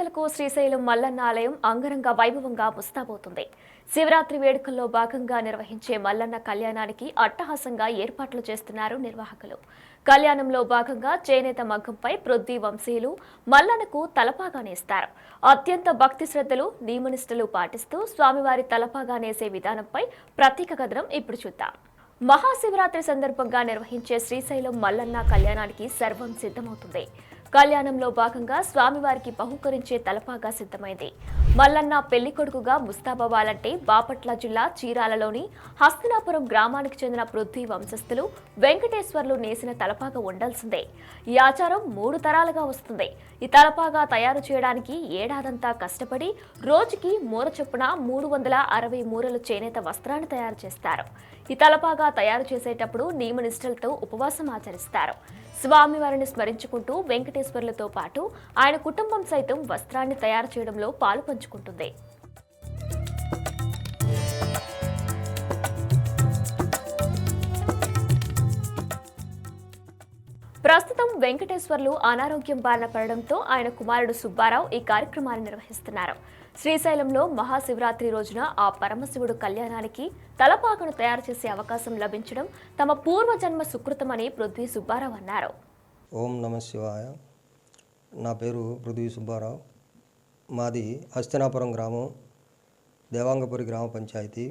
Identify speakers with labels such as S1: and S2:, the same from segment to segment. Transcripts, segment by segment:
S1: గంటలకు శ్రీశైలం మల్లన్న ఆలయం అంగరంగ వైభవంగా ముస్తాబవుతుంది. శివరాత్రి వేడుకల్లో భాగంగా నిర్వహించే మల్లన్న కళ్యాణానికి అట్టహాసంగా ఏర్పాట్లు చేస్తున్నారు నిర్వాహకులు. కళ్యాణంలో భాగంగా చేనేత మగ్గంపై పృథ్వీ వంశీయులు మల్లన్నకు తలపాగా నేస్తారు. అత్యంత భక్తి శ్రద్ధలు, నియమనిష్టలు పాటిస్తూ స్వామివారి తలపాగా నేసే విధానంపై ప్రత్యేక కథనం ఇప్పుడు చూద్దాం. మహాశివరాత్రి సందర్భంగా నిర్వహించే శ్రీశైలం మల్లన్న కళ్యాణానికి సర్వం సిద్ధమవుతుంది. కళ్యాణంలో భాగంగా స్వామివారికి బహుకరించే తలపాగా సిద్ధమైంది. మల్లన్న పెళ్లి కొడుకుగా ముస్తాబవ్వాలంటే బాపట్ల జిల్లా చీరాలలోని హస్తినాపురం గ్రామానికి చెందిన పృథ్వీ వంశస్థులు వెంకటేశ్వర్లు నేసిన తలపాగా ఉండాల్సిందే. ఈ ఆచారం 3 తరాలుగా వస్తుంది. ఈ తలపాగా తయారు చేయడానికి ఏడాదంతా కష్టపడి రోజుకి మూర చొప్పున 360 మూరలు చేనేత వస్త్రాన్ని తయారు చేస్తారు. ఈ తలపాగా తయారు చేసేటప్పుడు నియమనిష్టలతో ఉపవాసం ఆచరిస్తారు. స్వామివారిని స్మరించుకుంటూ వెంకటేశ్వర్లతో పాటు ఆయన కుటుంబం సైతం వస్త్రాన్ని తయారు చేయడంలో పాలు పంచుకుంటుంది. ప్రస్తుతం వెంకటేశ్వర్లు అనారోగ్యం బారిన పడడంతో ఆయన కుమారుడు సుబ్బారావు ఈ కార్యక్రమాన్ని నిర్వహిస్తున్నారు. శ్రీశైలంలో మహాశివరాత్రి రోజున ఆ పరమశివుడు కళ్యాణానికి తలపాకను తయారు చేసే అవకాశం లభించడం తమ పూర్వజన్మ సుకృతమని పృథ్వీ సుబ్బారావు అన్నారు.
S2: ఓం నమ శివాయ. నా పేరు పృథ్వీ సుబ్బారావు. మాది హస్తినాపురం గ్రామం, దేవాంగపురి గ్రామ పంచాయతీ,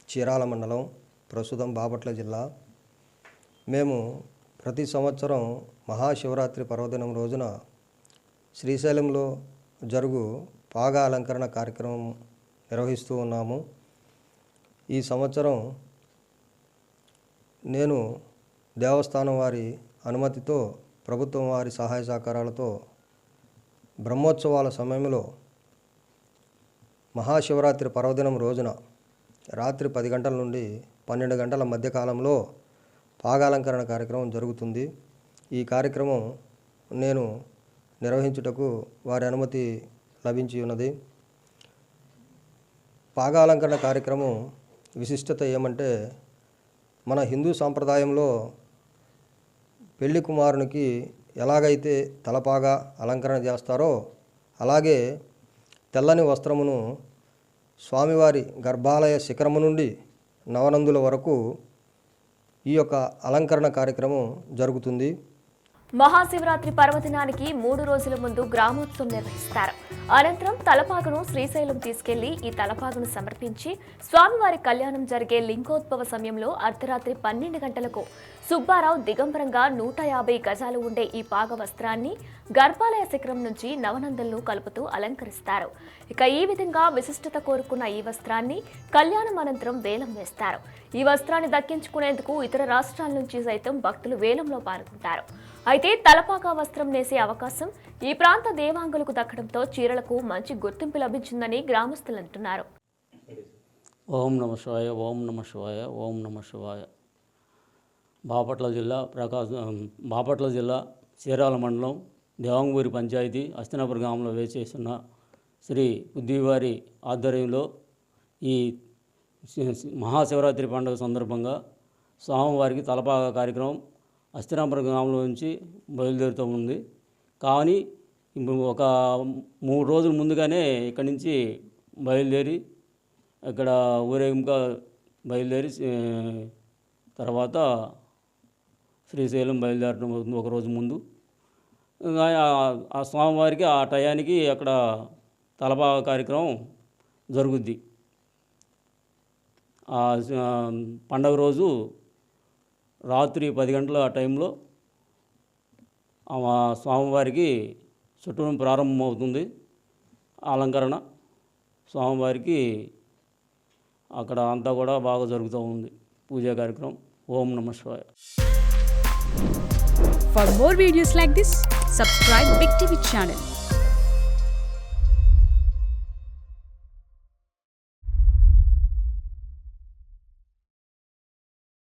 S2: చీరాల మండలం, ప్రస్తుతం బాపట్ల జిల్లా. మేము ప్రతి సంవత్సరం మహాశివరాత్రి పర్వదినం రోజున శ్రీశైలంలో జరుగు పాగా అలంకరణ కార్యక్రమం నిర్వహిస్తూ ఉన్నాము. ఈ సంవత్సరం నేను దేవస్థానం వారి అనుమతితో, ప్రభుత్వం వారి సహాయ సహకారాలతో బ్రహ్మోత్సవాల సమయంలో మహాశివరాత్రి పర్వదినం రోజున రాత్రి 10 గంటల నుండి 12 గంటల మధ్యకాలంలో పాగాలంకరణ కార్యక్రమం జరుగుతుంది. ఈ కార్యక్రమం నేను నిర్వహించుటకు వారి అనుమతి లభించి ఉన్నది. పాగాలంకరణ కార్యక్రమం విశిష్టత ఏమంటే, మన హిందూ సాంప్రదాయంలో పెళ్లి కుమారునికి ఎలాగైతే తలపాగా అలంకరణ చేస్తారో అలాగే తెల్లని వస్త్రమును స్వామివారి గర్భాలయ శిఖరము నుండి నవనందుల వరకు ఈ యొక్క అలంకరణ కార్యక్రమం జరుగుతుంది.
S1: మహాశివరాత్రి పర్వదినానికి 3 రోజుల ముందు గ్రామోత్సవం నిర్వహిస్తారు. అనంతరం తలపాగను శ్రీశైలం తీసుకెళ్లి ఈ తలపాగను సమర్పించి స్వామివారి కళ్యాణం జరిగే లింగోద్భవ సమయంలో అర్ధరాత్రి 12 గంటలకు సుబ్బారావు దిగంబరంగా 150 గజాలు ఉండే ఈ పాగ వస్త్రాన్ని గర్భాలయ శిఖరం నుంచి నవనందలను కలుపుతూ అలంకరిస్తారు. ఇక ఈ విధంగా విశిష్టత కోరుకున్న ఈ వస్త్రాన్ని కళ్యాణం అనంతరం వేలం వేస్తారు. ఈ వస్త్రాన్ని దక్కించుకునేందుకు ఇతర రాష్ట్రాల నుంచి సైతం భక్తులు వేలంలో పాల్గొంటారు. అయితే తలపాగా వస్త్రం నేసే అవకాశం ఈ ప్రాంత దేవాంగులకు దక్కడంతో చీరలకు మంచి గుర్తింపు లభించిందని గ్రామస్తులు అంటున్నారు.
S3: ఓం నమ శివాయ, ఓం నమ శివాయ, ఓం నమ శివాయ. బాపట్ల జిల్లా చీరాల మండలం, దేవాంగపూరి పంచాయతీ, హస్తినాపురం గ్రామంలో వేచేస్తున్న శ్రీ పృథ్వీవారి ఆధ్వర్యంలో ఈ మహాశివరాత్రి పండుగ సందర్భంగా స్వామివారికి తలపాగా కార్యక్రమం హస్తినాపురం గ్రామంలో నుంచి బయలుదేరుతూ ఉంది. కానీ ఒక 3 రోజుల ముందుగానే ఇక్కడి నుంచి బయలుదేరి ఇక్కడ ఊరేగింపుగా బయలుదేరి తర్వాత శ్రీశైలం బయలుదేరడం అవుతుంది. ఒక రోజు ముందు ఆ స్వామివారికి ఆ టయానికి అక్కడ తలపాగా కార్యక్రమం జరుగుద్ది. ఆ పండగ రోజు రాత్రి 10 గంటల ఆ టైంలో స్వామివారికి చుట్టూ ప్రారంభమవుతుంది అలంకరణ. స్వామివారికి అక్కడ అంతా కూడా బాగా జరుగుతూ ఉంది పూజా కార్యక్రమం. ఓం నమ శివాయ.
S4: For more videos like this, subscribe Big TV channel.